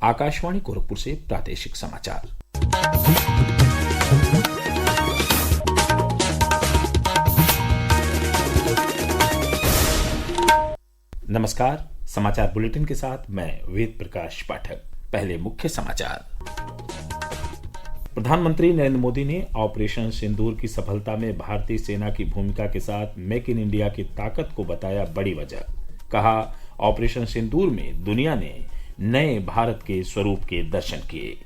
आकाशवाणी गोरखपुर से प्रादेशिक समाचार। नमस्कार, समाचार बुलेटिन के साथ मैं वेद प्रकाश पाठक। पहले मुख्य समाचार। प्रधानमंत्री नरेंद्र मोदी ने ऑपरेशन सिंदूर की सफलता में भारतीय सेना की भूमिका के साथ मेक इन इंडिया की ताकत को बताया बड़ी वजह। कहा, ऑपरेशन सिंदूर में दुनिया ने नए भारत के स्वरूप के दर्शन किए।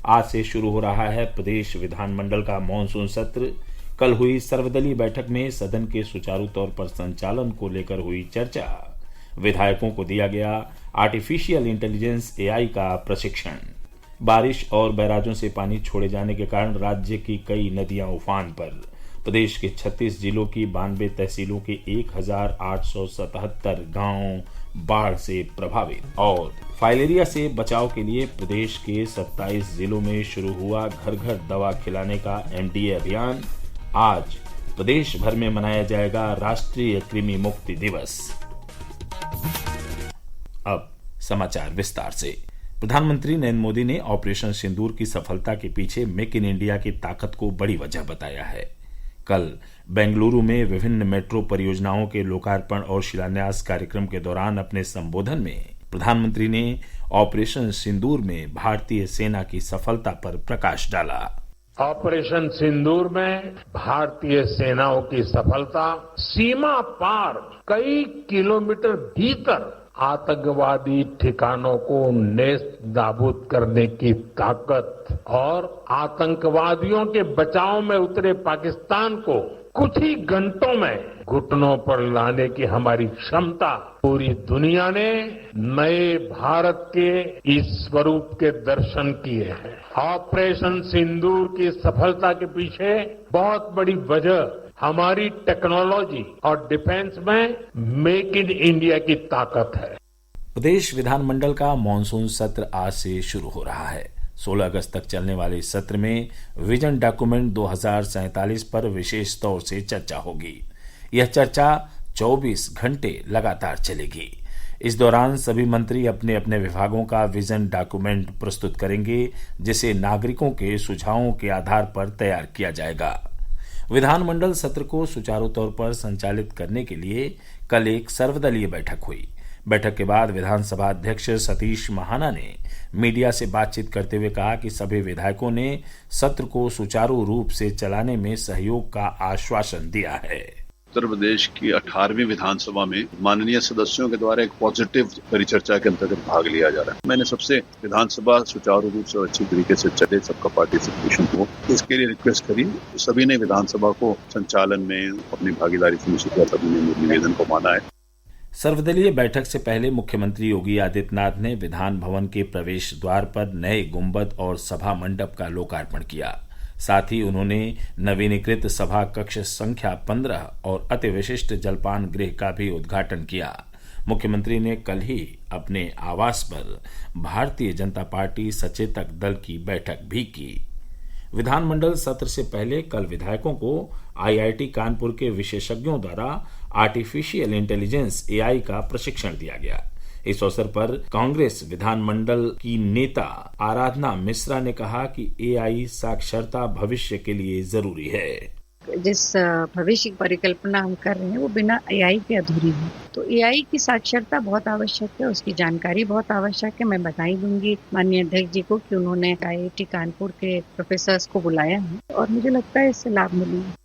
आज से शुरू हो रहा है प्रदेश विधानमंडल का मॉनसून सत्र। कल हुई सर्वदलीय बैठक में सदन के सुचारू तौर पर संचालन को लेकर हुई चर्चा। विधायकों को दिया गया आर्टिफिशियल इंटेलिजेंस एआई का प्रशिक्षण। बारिश और बैराजों से पानी छोड़े जाने के कारण राज्य की कई नदियां उफान पर। प्रदेश के 36 जिलों की 92 तहसीलों के 1877 गांव बाढ़ से प्रभावित। और फाइलेरिया से बचाव के लिए प्रदेश के 27 जिलों में शुरू हुआ घर घर दवा खिलाने का एमडीए अभियान। आज प्रदेश भर में मनाया जाएगा राष्ट्रीय कृमि मुक्ति दिवस। अब समाचार विस्तार से। प्रधानमंत्री नरेंद्र मोदी ने ऑपरेशन सिंदूर की सफलता के पीछे मेक इन इंडिया की ताकत को बड़ी वजह बताया है। कल बेंगलुरु में विभिन्न मेट्रो परियोजनाओं के लोकार्पण और शिलान्यास कार्यक्रम के दौरान अपने संबोधन में प्रधानमंत्री ने ऑपरेशन सिंदूर में भारतीय सेना की सफलता पर प्रकाश डाला। ऑपरेशन सिंदूर में भारतीय सेनाओं की सफलता सीमा पार कई किलोमीटर भीतर आतंकवादी ठिकानों को नेस्त नाबूद करने की ताकत और आतंकवादियों के बचाव में उतरे पाकिस्तान को कुछ ही घंटों में घुटनों पर लाने की हमारी क्षमता पूरी दुनिया ने नए भारत के इस स्वरूप के दर्शन किए हैं। ऑपरेशन सिंदूर की सफलता के पीछे बहुत बड़ी वजह हमारी टेक्नोलॉजी और डिफेंस में मेक इन इंडिया की ताकत है। प्रदेश विधानमंडल का मॉनसून सत्र आज से शुरू हो रहा है। 16 अगस्त तक चलने वाले इस सत्र में विजन डॉक्यूमेंट 2047 पर विशेष तौर से चर्चा होगी। यह चर्चा 24 घंटे लगातार चलेगी। इस दौरान सभी मंत्री अपने अपने विभागों का विजन डॉक्यूमेंट प्रस्तुत करेंगे, जिसे नागरिकों के सुझावों के आधार पर तैयार किया जाएगा। विधानमंडल सत्र को सुचारू तौर पर संचालित करने के लिए कल एक सर्वदलीय बैठक हुई। बैठक के बाद विधानसभा अध्यक्ष सतीश महाना ने मीडिया से बातचीत करते हुए कहा कि सभी विधायकों ने सत्र को सुचारू रूप से चलाने में सहयोग का आश्वासन दिया है। उत्तर प्रदेश की 18वीं विधानसभा में माननीय सदस्यों के द्वारा एक पॉजिटिव परिचर्चा के अंतर्गत भाग लिया जा रहा है। मैंने सबसे विधानसभा सुचारू रूप से अच्छी तरीके से चले, सबका पार्टिसिपेशन हो, इसके लिए रिक्वेस्ट करी। सभी ने विधानसभा को संचालन में अपनी भागीदारी सुनिश्चित कर सभी ने निवेदन को माना है। सर्वदलीय बैठक से पहले मुख्यमंत्री योगी आदित्यनाथ ने विधान भवन के प्रवेश द्वार पर नए गुंबद और सभा मंडप का लोकार्पण किया। साथ ही उन्होंने नवीनीकृत सभा कक्ष संख्या 15 और अति विशिष्ट जलपान गृह का भी उद्घाटन किया। मुख्यमंत्री ने कल ही अपने आवास पर भारतीय जनता पार्टी सचेतक दल की बैठक भी की। विधानमंडल सत्र से पहले कल विधायकों को आईआईटी कानपुर के विशेषज्ञों द्वारा आर्टिफिशियल इंटेलिजेंस एआई का प्रशिक्षण दिया गया। इस अवसर पर कांग्रेस विधानमंडल की नेता आराधना मिश्रा ने कहा कि एआई साक्षरता भविष्य के लिए जरूरी है। जिस भविष्य की परिकल्पना हम कर रहे हैं वो बिना एआई के अधूरी है। तो एआई की साक्षरता बहुत आवश्यक है, उसकी जानकारी बहुत आवश्यक है। मैं बधाई दूंगी माननीय अध्यक्ष जी को कि उन्होंने आईआईटी कानपुर के प्रोफेसर्स को बुलाया है और मुझे लगता है इससे लाभ मिलेगा।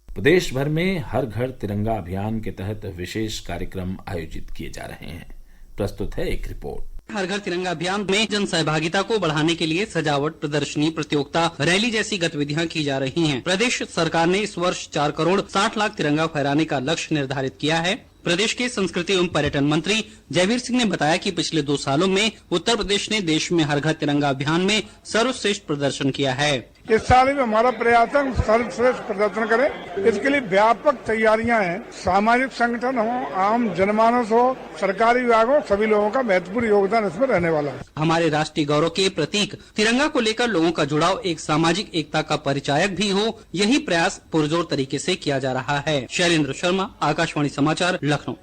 प्रदेश भर में हर घर तिरंगा अभियान के तहत विशेष कार्यक्रम आयोजित किए जा रहे हैं। प्रस्तुत है एक रिपोर्ट। हर घर तिरंगा अभियान में जन सहभागिता को बढ़ाने के लिए सजावट, प्रदर्शनी, प्रतियोगिता, रैली जैसी गतिविधियां की जा रही हैं। प्रदेश सरकार ने इस वर्ष 4 करोड़ 60 लाख तिरंगा फहराने का लक्ष्य निर्धारित किया है। प्रदेश के संस्कृति एवं पर्यटन मंत्री जयवीर सिंह ने बताया कि पिछले 2 सालों में उत्तर प्रदेश ने देश में हर घर तिरंगा अभियान में सर्वश्रेष्ठ प्रदर्शन किया है। इस साल भी हमारा प्रयास है हम सर्वश्रेष्ठ प्रदर्शन करें। इसके लिए व्यापक तैयारियां हैं। सामाजिक संगठन हो, आम जनमानस हो, सरकारी विभाग हो, सभी लोगों का महत्वपूर्ण योगदान इसमें रहने वाला है। हमारे राष्ट्रीय गौरव के प्रतीक तिरंगा को लेकर लोगों का जुड़ाव एक सामाजिक एकता का परिचायक भी हो, यही प्रयास पुरजोर तरीके से किया जा रहा है। शैलेंद्र शर्मा, आकाशवाणी समाचार, लखनऊ।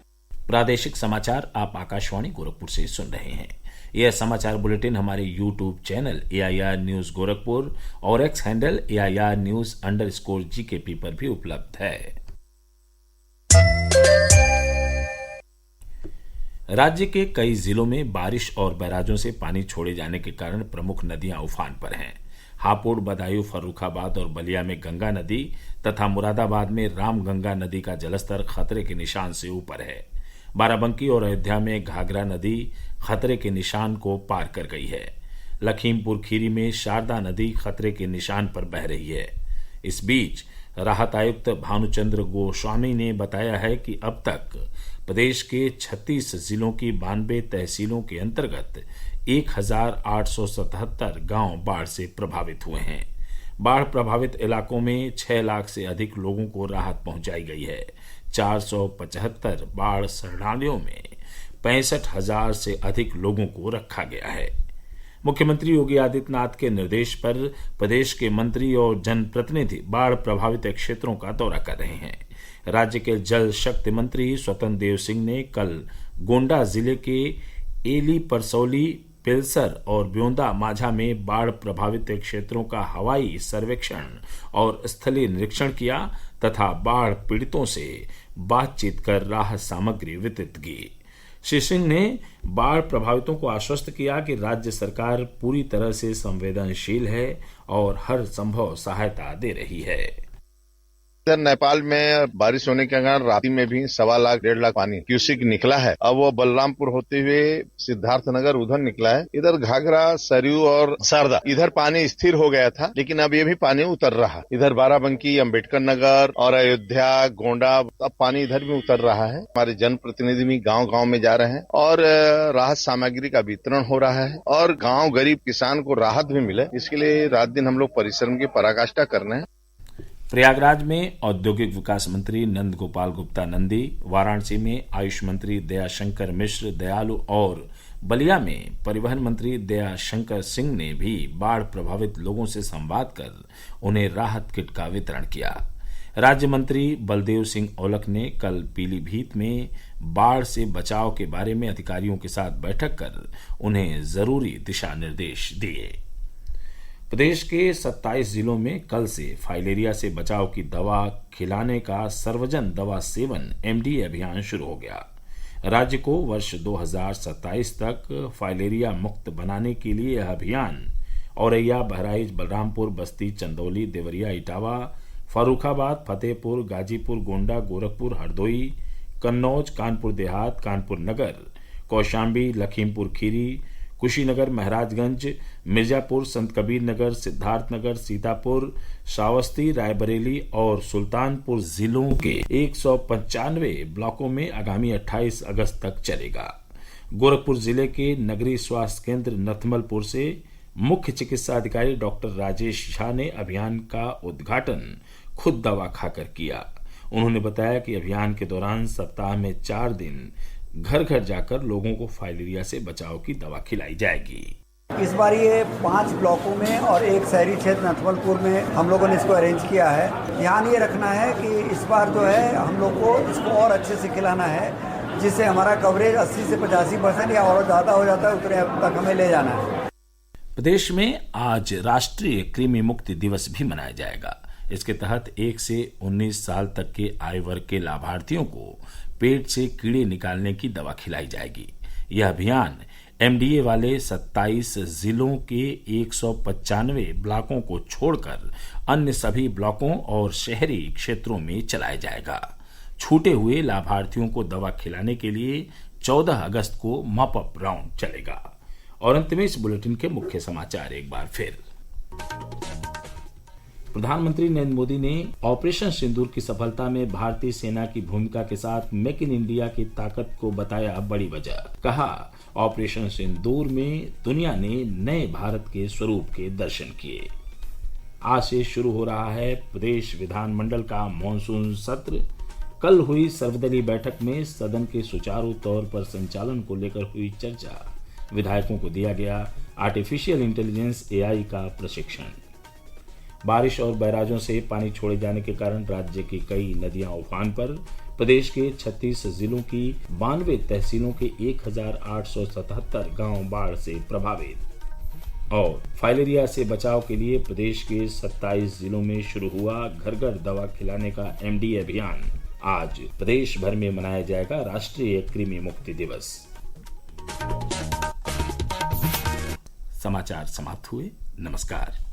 प्रादेशिक समाचार आप आकाशवाणी गोरखपुर से सुन रहे हैं। यह समाचार बुलेटिन हमारे YouTube channel AIR news Gorakhpur और एक्स हैंडल AIR न्यूज_GKP पर भी उपलब्ध है। राज्य के कई जिलों में बारिश और बैराजों से पानी छोड़े जाने के कारण प्रमुख नदियां उफान पर हैं। हापुड़, बदायूं, फर्रुखाबाद और बलिया में गंगा नदी तथा मुरादाबाद में रामगंगा नदी का जलस्तर खतरे के निशान से ऊपर है। बाराबंकी और अयोध्या में घाघरा नदी खतरे के निशान को पार कर गई है। लखीमपुर खीरी में शारदा नदी खतरे के निशान पर बह रही है। इस बीच राहत आयुक्त भानुचंद्र गोस्वामी ने बताया है कि अब तक प्रदेश के 36 जिलों की 92 तहसीलों के अंतर्गत 1877 गांव बाढ़ से प्रभावित हुए हैं। बाढ़ प्रभावित इलाकों में 6 लाख से अधिक लोगों को राहत पहुंचाई गई है। 475 बाढ़ शरणार्थियों में 65,000 से अधिक लोगों को रखा गया है। मुख्यमंत्री योगी आदित्यनाथ के निर्देश पर प्रदेश के मंत्री और जनप्रतिनिधि बाढ़ प्रभावित क्षेत्रों का दौरा कर रहे हैं। राज्य के जल शक्ति मंत्री स्वतंत्र देव सिंह ने कल गोंडा जिले के एली, परसौली, पिलसर और ब्योंदा माझा में बाढ़ प्रभावित क्षेत्रों का हवाई सर्वेक्षण और स्थलीय निरीक्षण किया तथा बाढ़ पीड़ितों से बातचीत कर राहत सामग्री वितरित की। श्री सिंह ने बाढ़ प्रभावितों को आश्वस्त किया कि राज्य सरकार पूरी तरह से संवेदनशील है और हर संभव सहायता दे रही है। इधर नेपाल में बारिश होने के कारण रात्रि में भी 1.25 लाख 1.5 लाख पानी क्यूसिक निकला है। अब वो बलरामपुर होते हुए सिद्धार्थनगर उधर निकला है। इधर घाघरा, सरयू और शारदा इधर पानी स्थिर हो गया था, लेकिन अब ये भी पानी उतर रहा। इधर बाराबंकी, अम्बेडकर नगर और अयोध्या, गोंडा, अब पानी इधर भी उतर रहा है। हमारे जनप्रतिनिधि भी गाँव में जा रहे हैं और राहत सामग्री का वितरण हो रहा है और गाँव गरीब किसान को राहत भी मिले, इसके लिए रात दिन हम लोग परिश्रम की पराकाष्ठा कर रहे हैं। प्रयागराज में औद्योगिक विकास मंत्री नंद गोपाल गुप्ता नंदी, वाराणसी में आयुष मंत्री दयाशंकर मिश्र दयालु और बलिया में परिवहन मंत्री दयाशंकर सिंह ने भी बाढ़ प्रभावित लोगों से संवाद कर उन्हें राहत किट का वितरण किया। राज्य मंत्री बलदेव सिंह औलख ने कल पीलीभीत में बाढ़ से बचाव के बारे में अधिकारियों के साथ बैठक कर उन्हें जरूरी दिशा निर्देश दिए। प्रदेश के 27 जिलों में कल से फाइलेरिया से बचाव की दवा खिलाने का सर्वजन दवा सेवन MDA अभियान शुरू हो गया। राज्य को वर्ष 2027 तक फाइलेरिया मुक्त बनाने के लिए यह अभियान औरैया, बहराइच, बलरामपुर, बस्ती, चंदौली, देवरिया, इटावा, फर्रुखाबाद, फतेहपुर, गाजीपुर, गोंडा, गोरखपुर, हरदोई, कन्नौज, कानपुर देहात, कानपुर नगर, कौशाम्बी, लखीमपुर खीरी, कुशीनगर, महराजगंज, मिर्जापुर, संत कबीर नगर, सिद्धार्थनगर, सीतापुर, श्रावस्ती, रायबरेली और सुल्तानपुर जिलों के 195 ब्लॉकों में आगामी 28 अगस्त तक चलेगा। गोरखपुर जिले के नगरीय स्वास्थ्य केंद्र नथमलपुर से मुख्य चिकित्सा अधिकारी डॉक्टर राजेश झा ने अभियान का उद्घाटन खुद दवा खाकर किया। उन्होंने बताया कि अभियान के दौरान सप्ताह में 4 दिन घर घर जाकर लोगों को फाइलेरिया से बचाव की दवा खिलाई जाएगी। इस बार ये 5 ब्लॉकों में और एक शहरी क्षेत्र नथमलपुर में हम लोगों ने इसको अरेंज किया है। ध्यान ये रखना है कि इस बार जो है हम लोग को इसको और अच्छे से खिलाना है, जिससे हमारा कवरेज 80 से 85% या और ज़्यादा हो जाता है, उतने तक हमें ले जाना है। प्रदेश में आज राष्ट्रीय कृमि मुक्ति दिवस भी मनाया जाएगा। इसके तहत 1 से 19 साल तक के आयु वर्ग के लाभार्थियों को पेट से कीड़े निकालने की दवा खिलाई जाएगी। यह अभियान MDA वाले 27 जिलों के 195 ब्लॉकों को छोड़कर अन्य सभी ब्लॉकों और शहरी क्षेत्रों में चलाया जाएगा। छूटे हुए लाभार्थियों को दवा खिलाने के लिए 14 अगस्त को मॉप अप राउंड चलेगा। और अंत में इस बुलेटिन के मुख्य समाचार एक बार फिर। प्रधानमंत्री नरेंद्र मोदी ने ऑपरेशन सिंदूर की सफलता में भारतीय सेना की भूमिका के साथ मेक इन इंडिया की ताकत को बताया बड़ी वजह। कहा, ऑपरेशन सिंदूर में दुनिया ने नए भारत के स्वरूप के दर्शन किए। आज से शुरू हो रहा है प्रदेश विधानमंडल का मॉनसून सत्र। कल हुई सर्वदलीय बैठक में सदन के सुचारू तौर पर संचालन को लेकर हुई चर्चा। विधायकों को दिया गया आर्टिफिशियल इंटेलिजेंस AI का प्रशिक्षण। बारिश और बैराजों से पानी छोड़े जाने के कारण राज्य की कई नदियां उफान पर। प्रदेश के 36 जिलों की 92 तहसीलों के 1877 गांव बाढ़ से प्रभावित। और फाइलेरिया से बचाव के लिए प्रदेश के 27 जिलों में शुरू हुआ घर घर दवा खिलाने का MD अभियान। आज प्रदेश भर में मनाया जाएगा राष्ट्रीय कृमि मुक्ति दिवस। समाचार समाप्त हुए। नमस्कार।